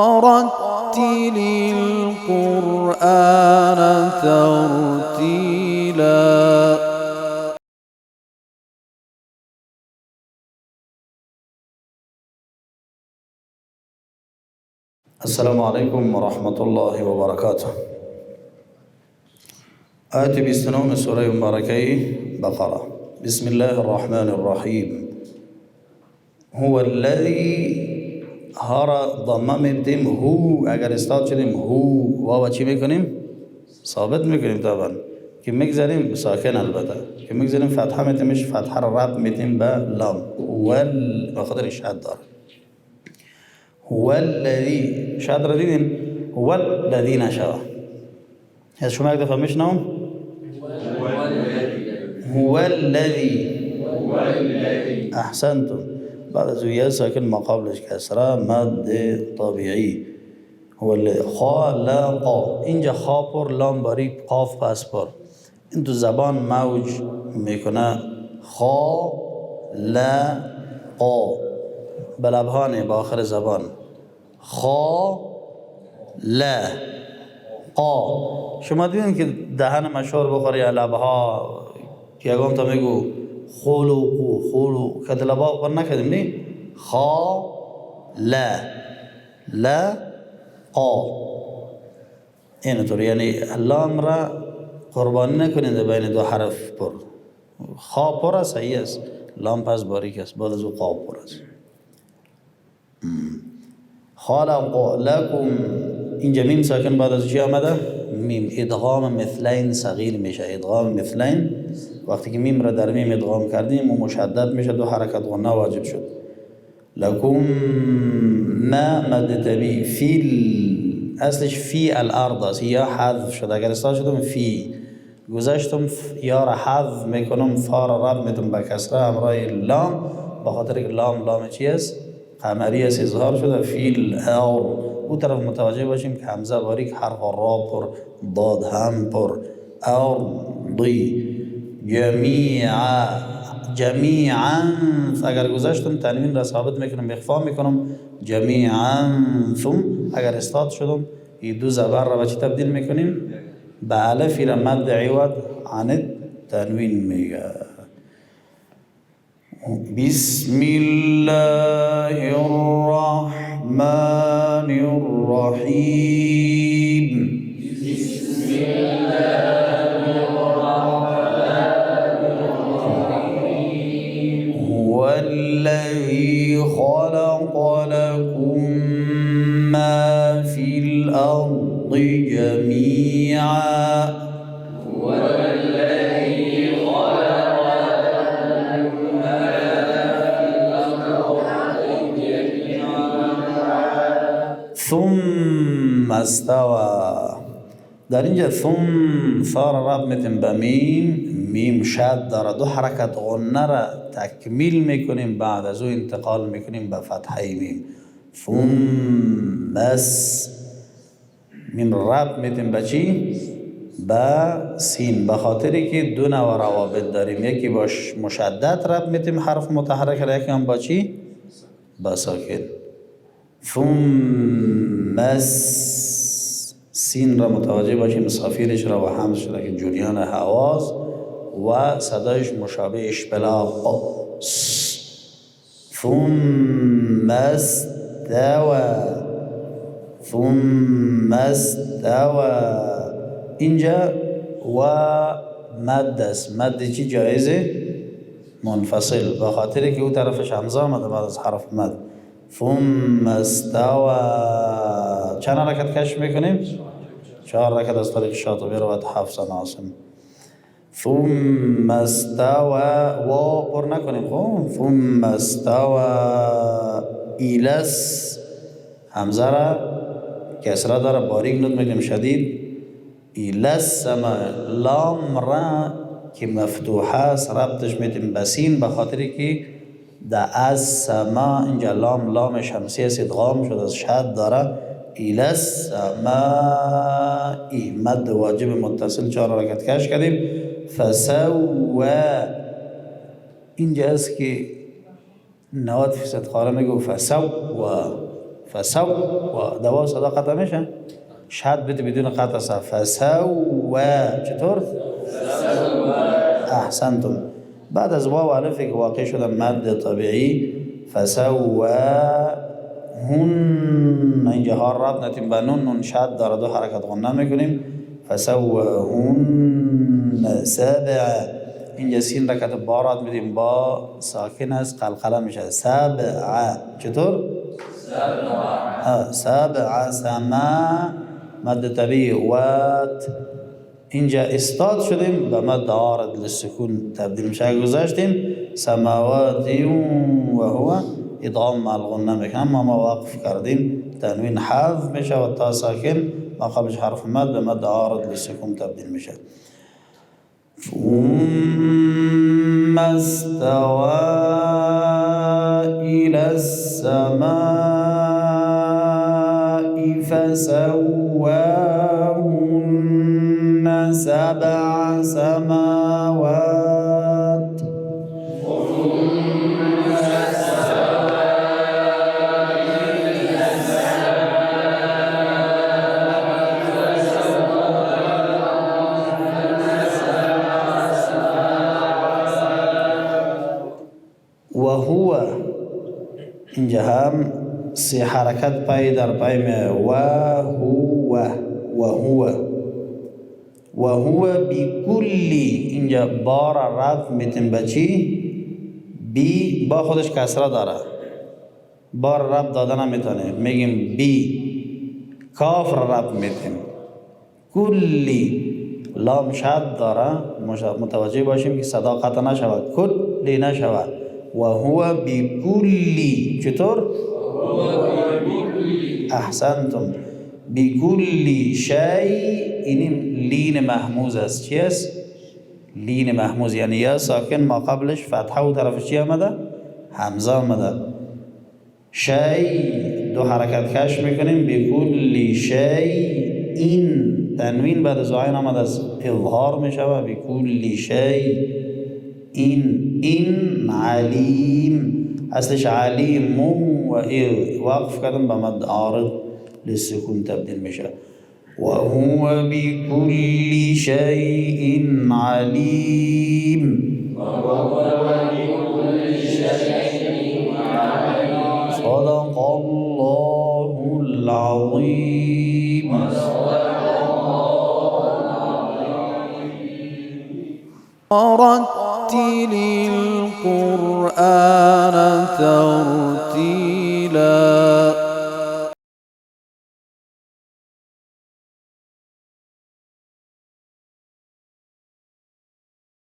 رتل القرآن ترتيلا. السلام عليكم ورحمة الله وبركاته. آية 29 سورة مباركة بقرة. بسم الله الرحمن الرحيم. هو الذي هر ضمه میدیم هو، اگر استاد شدیم هو واو چی میکنیم؟ ثابت میکنیم طبعا که میگذاریم ساکن، البته که میگذاریم فتحه میتیمش فتحه را رب میتیم به لام به خاطر شد داره. هو الذي شد را دیدین؟ هو الذي نشوه از شما یک دفعه میشنم هو الذي احسنتم. بعد از یا ساکن مقابلش کسره مد طبیعی. هو الذي خلق، اینجا خا پر لام باری قاف پس پر، این تو زبان موج میکنه خا لا قا بلبهانه با آخر زبان خا لا قا. شما دیدین که دهن مشهور بخوری لبها که یکم تا میگو خلو که لبها بخور نکردیم نی خا لا قا. اینطور یعنی لام را قربانی نکنید بین دو حرف پر. خا پر است صحیح است، لام پس باریک است، بعد از او قا پر است. خلق لکم، اینجا میم ساکن بعد از چی آمده؟ میم. ادغام مثلین صغیر میشه. ادغام مثلین وقتی که میم را در میم ادغام کردیم و مشدد میشه، دو حرکت غنه واجب شد. لکم ما مد طبیعی فی اصلش فی الارض است، یا حذف شد. اگر استاد شدم فی گذاشتم یا را حذف میکنم، فا را رب میتونم با کسره همراه لام، با خاطر که لام چی است؟ قمری است، اظهار شده فی الارض. او طرف متوجه باشیم که همزه باریک، حرف را پر، ضاد هم پر. ارضی جمیعا اگر گذاشتم تنوین را ثابت میکنم، اخفا میکنم جمیعا. ثم اگر استاد شدم این دو زبر را به چی تبدیل میکنیم؟ به الفی را مد عوض عن تنوین میگه. بسم الله الرحمن الرحیم. بسم الله الرحمن الرحیم. هو الذی خلق لكم ما فی الارض جمیعا. هو الذی خلق لكم ما فی الارض جمیعا ثم استوى. در اینجا ثم صار رب میتیم به میم شد داره، دو حرکت غنه را تکمیل میکنیم، بعد از او انتقال میکنیم به فتحه میم. ثم میم رب میتیم به چی؟ به سین، به خاطری که دو نوع روابط داریم، یکی باش مشدد رب میتیم حرف متحرک را، یکی هم با چی؟ با ساکن. ثم سین را متوجه باشیم، صافیرش را و حمزش را که جریان حواس و صدایش مشابه اشبلاق. ثم استوى. اینجا و مد است. مد چی جایزه؟ منفصل، به خاطر که او طرفش حمزه آمده بعد از حرف مد. ثم استوى. چند حرکت کش میکنیم؟ 4 حرکت از طریق شاطبی رو و حفص عاصم. ثم استوى و پر نکنیم. ثم استوى ایلس، حمزه را کسره داره باریک نطق میکنیم شدید. ایلس سما، لام را که مفتوحه است ربطش میتیم بسین، به خاطری که در از سما اینجا لام شمسی است، ادغام شد از شد داره. ایلس سمائی مد واجب متصل 4 حرکت کش کردیم. فسوا اینجا است که 90% خاله میگو فسوا فسو و دوا صدا قطع میشه شد بده بدون قطع سا فسوا چطور؟ احسنتم. بعد از واو الف که واقع شده مد طبیعی فسوا هن اینجا ها رب نتیم به نون شد داره دو حرکت غنه میکنیم فسوا هن سبع اینجا سین رکت بارات میدیم با ساکن است قلقله میشه سبع چطور؟ سبع سما مد طبیعی وات اینجا استاد شدیم به مد عارض للسکون تبدیل میشه گذاشتیم سماواتی و هو ادغام مع الغنه میکنه اما ما وقف کردیم تنوین حذف میشه و تا ساکن ما قبلش حرف مد به مد عارض للسکون تبدیل میشه ثم استوى إلى السماء فسواهن سبع سماوات وهو اینجا هم سی حرکت پای در پای می وهو بکلی اینجا بار رفع میتیم بچی بی با خودش کسره داره بار رفع داده نمیتونه میگیم بی کاف رفع میتیم کلی لام شد داره متوجه باشیم که صدا قطع نشود کلی نشود و هو بکلی چطور؟ احسنتم بکلی شی این لین محموز است چی است؟ لین محموز یعنی یا ساکن ما قبلش فتحه و طرفش چی آمده؟ همزه آمده شی دو حرکت کش میکنیم بکلی شی این تنوین بعد از عین آمده از اظهار میشه و بکلی شی این علیم اصلش علیم و وقف کردن به مد عارض للسکون تبدیل میشه و هو بكل شيء علیم صدق الله العظیم رتل القرآن ترتيلا